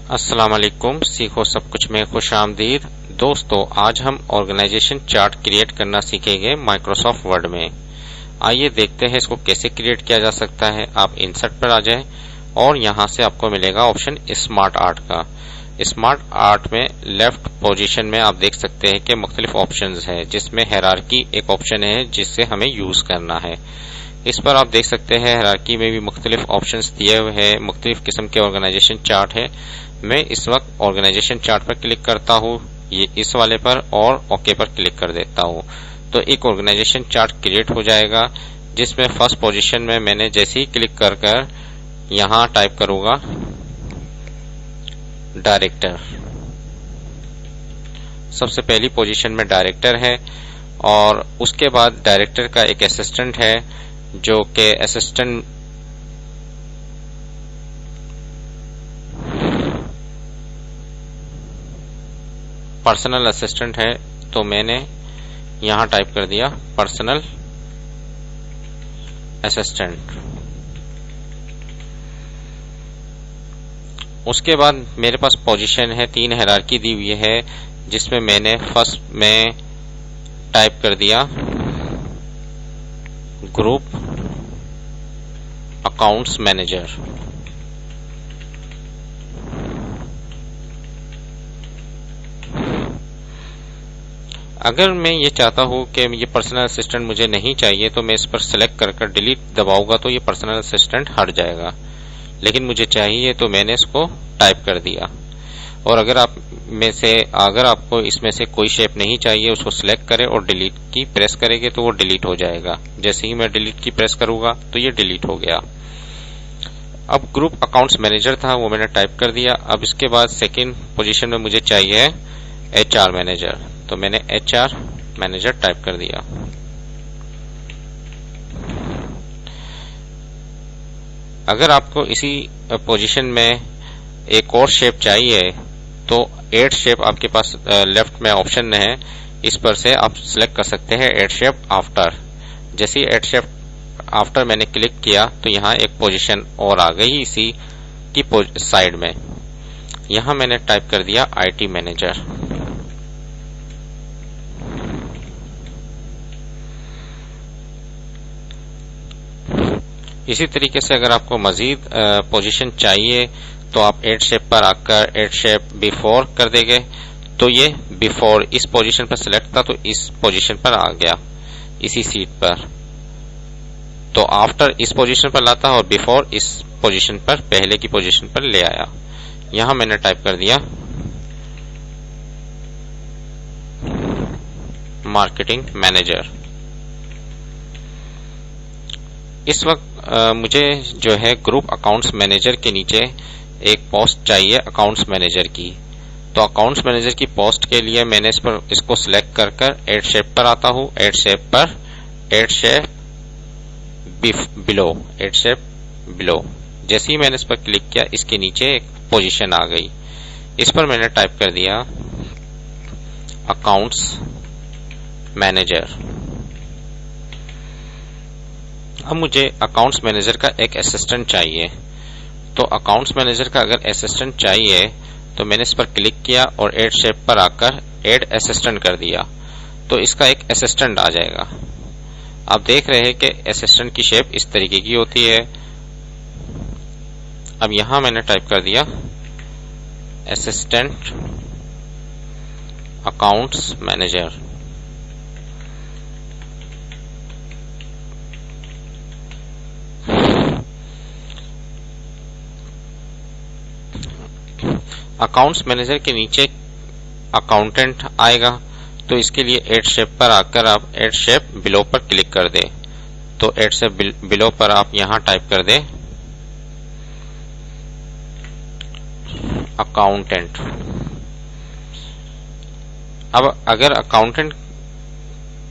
अस्सलाम वालेकुम। सीखो सब कुछ में खुश आमदीद। दोस्तों, आज हम ऑर्गेनाइजेशन चार्ट क्रिएट करना सीखेंगे माइक्रोसॉफ्ट वर्ड में। आइए देखते हैं इसको कैसे क्रिएट किया जा सकता है। आप इंसर्ट पर आ जाएं और यहां से आपको मिलेगा ऑप्शन स्मार्ट आर्ट का। स्मार्ट आर्ट में लेफ्ट पोजीशन में आप देख सकते हैं कि मुख्तलिफ ऑप्शंस है, जिसमें हायरार्की एक ऑप्शन है जिससे हमें यूज करना है। इस पर आप देख सकते हैं हायरार्की में भी मुख्तलिफ ऑप्शंस दिए हुए हैं, मुख्तलिफ किस्म के ऑर्गेनाइजेशन चार्ट है। मैं इस वक्त ऑर्गेनाइजेशन चार्ट पर क्लिक करता हूँ, ये इस वाले पर, और ओके पर क्लिक कर देता हूँ तो एक ऑर्गेनाइजेशन चार्ट क्रिएट हो जाएगा, जिसमें फर्स्ट पोजीशन में मैंने जैसे ही क्लिक कर यहाँ टाइप करूंगा डायरेक्टर। सबसे पहली पोजीशन में डायरेक्टर है और उसके बाद डायरेक्टर का एक असिस्टेंट है जो कि असिस्टेंट पर्सनल असिस्टेंट है, तो मैंने यहां टाइप कर दिया पर्सनल असिस्टेंट। उसके बाद मेरे पास पोजीशन है, 3 हायरार्की दी हुई है, जिसमें मैंने फर्स्ट में टाइप कर दिया ग्रुप अकाउंट्स मैनेजर। अगर मैं ये चाहता हूं कि ये पर्सनल असिस्टेंट मुझे नहीं चाहिए तो मैं इस पर सिलेक्ट कर डिलीट दबाऊंगा तो ये पर्सनल असिस्टेंट हट जाएगा, लेकिन मुझे चाहिए तो मैंने इसको टाइप कर दिया। और अगर आपको इसमें से कोई शेप नहीं चाहिए, उसको सिलेक्ट करें और डिलीट की प्रेस करेंगे तो वो डिलीट हो जाएगा। जैसे ही मैं डिलीट की प्रेस करूंगा तो ये डिलीट हो गया। अब ग्रुप अकाउंट्स मैनेजर था, वो मैंने टाइप कर दिया। अब इसके बाद सेकेंड पोजीशन में मुझे चाहिए HR मैनेजर, तो मैंने HR मैनेजर टाइप कर दिया। अगर आपको इसी पोजीशन में एक और शेप चाहिए तो एड शेप आपके पास लेफ्ट में ऑप्शन है, इस पर से आप सिलेक्ट कर सकते हैं एड शेप आफ्टर। जैसे ही एड शेप आफ्टर मैंने क्लिक किया तो यहाँ एक पोजीशन और आ गई इसी की साइड में। यहाँ मैंने टाइप कर दिया IT मैनेजर। इसी तरीके से अगर आपको मजीद पोजीशन चाहिए तो आप एड शेप पर आकर एड शेप बिफोर कर देंगे तो ये बिफोर इस पोजीशन पर सिलेक्ट था तो इस पोजीशन पर आ गया इसी सीट पर। तो आफ्टर इस पोजीशन पर लाता और बिफोर इस पोजीशन पर, पहले की पोजीशन पर ले आया। यहां मैंने टाइप कर दिया मार्केटिंग मैनेजर। इस वक्त मुझे जो है ग्रुप अकाउंट्स मैनेजर के नीचे एक पोस्ट चाहिए अकाउंट्स मैनेजर की। तो अकाउंट्स मैनेजर की पोस्ट के लिए मैंने इसको सिलेक्ट कर एड शेप पर आता हूं। एड शेप पर add shape below, add shape below. जैसे ही मैंने इस पर क्लिक किया इसके नीचे एक पोजीशन आ गई, इस पर मैंने टाइप कर दिया अकाउंट्स मैनेजर। अब मुझे अकाउंट्स मैनेजर का एक असिस्टेंट चाहिए, तो अकाउंट्स मैनेजर का अगर असिस्टेंट चाहिए तो मैंने इस पर क्लिक किया और एड शेप पर आकर एड असिस्टेंट कर दिया तो इसका एक असिस्टेंट आ जाएगा। आप देख रहे हैं कि असिस्टेंट की शेप इस तरीके की होती है। अब यहां मैंने टाइप कर दिया assistant accounts manager. Accounts manager के नीचे अकाउंटेंट आएगा, तो इसके लिए एड शेप पर आकर आप एड शेप बिलो पर क्लिक कर दे। तो एड शेप बिलो पर आप यहां टाइप कर दे अकाउंटेंट। अब अगर अकाउंटेंट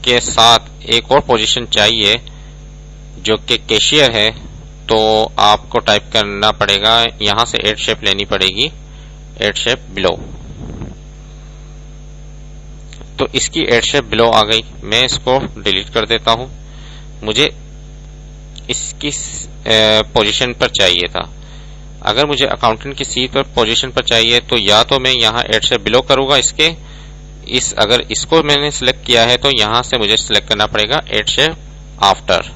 के साथ एक और पोजीशन चाहिए जो कि कैशियर है, तो आपको टाइप करना पड़ेगा, यहां से एड शेप लेनी पड़ेगी, एड शेप बिलो। तो इसकी एड शेप बिलो आ गई। मैं इसको डिलीट कर देता हूं, मुझे इसकी पोजीशन पर चाहिए था। अगर मुझे अकाउंटेंट की सीट पर पोजीशन पर चाहिए तो या तो मैं यहाँ एड से बिलो करूंगा इसके, अगर इसको मैंने सिलेक्ट किया है तो यहां से मुझे सिलेक्ट करना पड़ेगा एड से आफ्टर।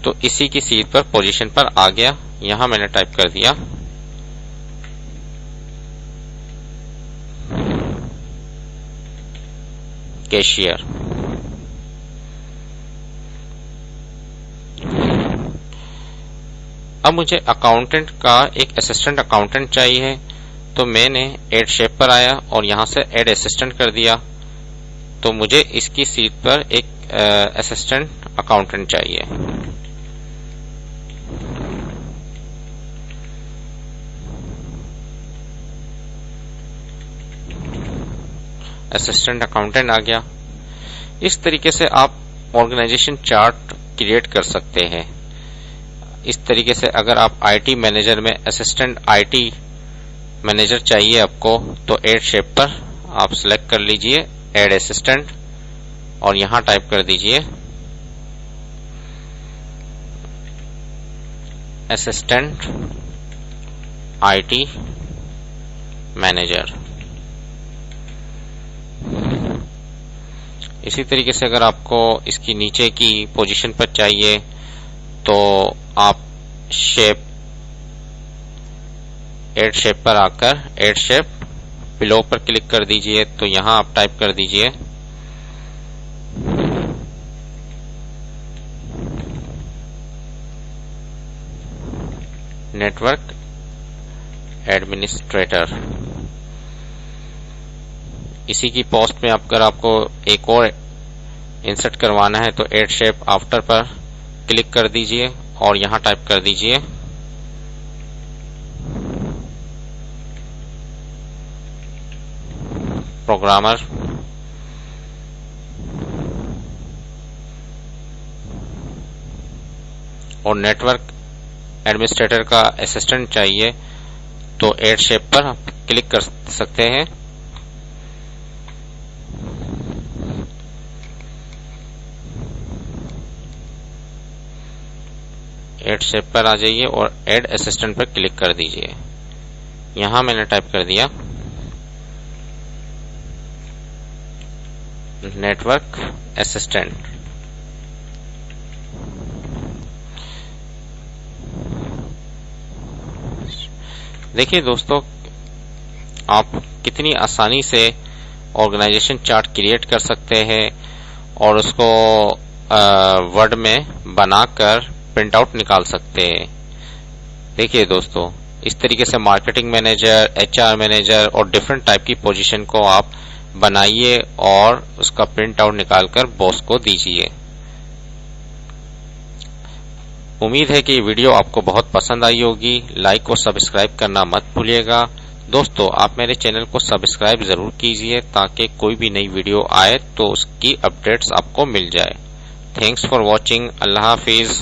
तो इसी की सीट पर पोजीशन पर आ गया। यहां मैंने टाइप कर दिया कैशियर। अब मुझे अकाउंटेंट का एक असिस्टेंट अकाउंटेंट चाहिए, तो मैंने एड शेप पर आया और यहां से एड असिस्टेंट कर दिया। तो मुझे इसकी सीट पर एक असिस्टेंट अकाउंटेंट चाहिए। असिस्टेंट अकाउंटेंट आ गया। इस तरीके से आप ऑर्गेनाइजेशन चार्ट क्रिएट कर सकते हैं। इस तरीके से अगर आप आईटी मैनेजर में असिस्टेंट आईटी मैनेजर चाहिए आपको, तो एड शेप पर आप सिलेक्ट कर लीजिए एड असिस्टेंट और यहां टाइप कर दीजिए असिस्टेंट आईटी मैनेजर। इसी तरीके से अगर आपको इसकी नीचे की पोजीशन पर चाहिए तो आप शेप एड शेप पर आकर एड शेप बिलो पर क्लिक कर दीजिए। तो यहां आप टाइप कर दीजिए नेटवर्क एडमिनिस्ट्रेटर। इसी की पोस्ट में अगर आपको एक और इंसर्ट करवाना है तो एड शेप आफ्टर पर क्लिक कर दीजिए और यहां टाइप कर दीजिए प्रोग्रामर। और नेटवर्क एडमिनिस्ट्रेटर का असिस्टेंट चाहिए तो एड शेप पर आप क्लिक कर सकते हैं। एड शेप पर आ जाइए और एड असिस्टेंट पर क्लिक कर दीजिए। यहां मैंने टाइप कर दिया नेटवर्क असिस्टेंट। देखिए दोस्तों, आप कितनी आसानी से ऑर्गेनाइजेशन चार्ट क्रिएट कर सकते हैं और उसको वर्ड में बनाकर प्रिंट आउट निकाल सकते हैं। देखिए दोस्तों, इस तरीके से मार्केटिंग मैनेजर, एचआर मैनेजर और डिफरेंट टाइप की पोजीशन को आप बनाइए और उसका प्रिंट आउट निकालकर बॉस को दीजिए। उम्मीद है कि ये वीडियो आपको बहुत पसंद आई होगी। लाइक और सब्सक्राइब करना मत भूलिएगा। दोस्तों, आप मेरे चैनल को सब्सक्राइब जरूर कीजिए ताकि कोई भी नई वीडियो आए तो उसकी अपडेट्स आपको मिल जाए। Thanks for watching. Allah Hafiz.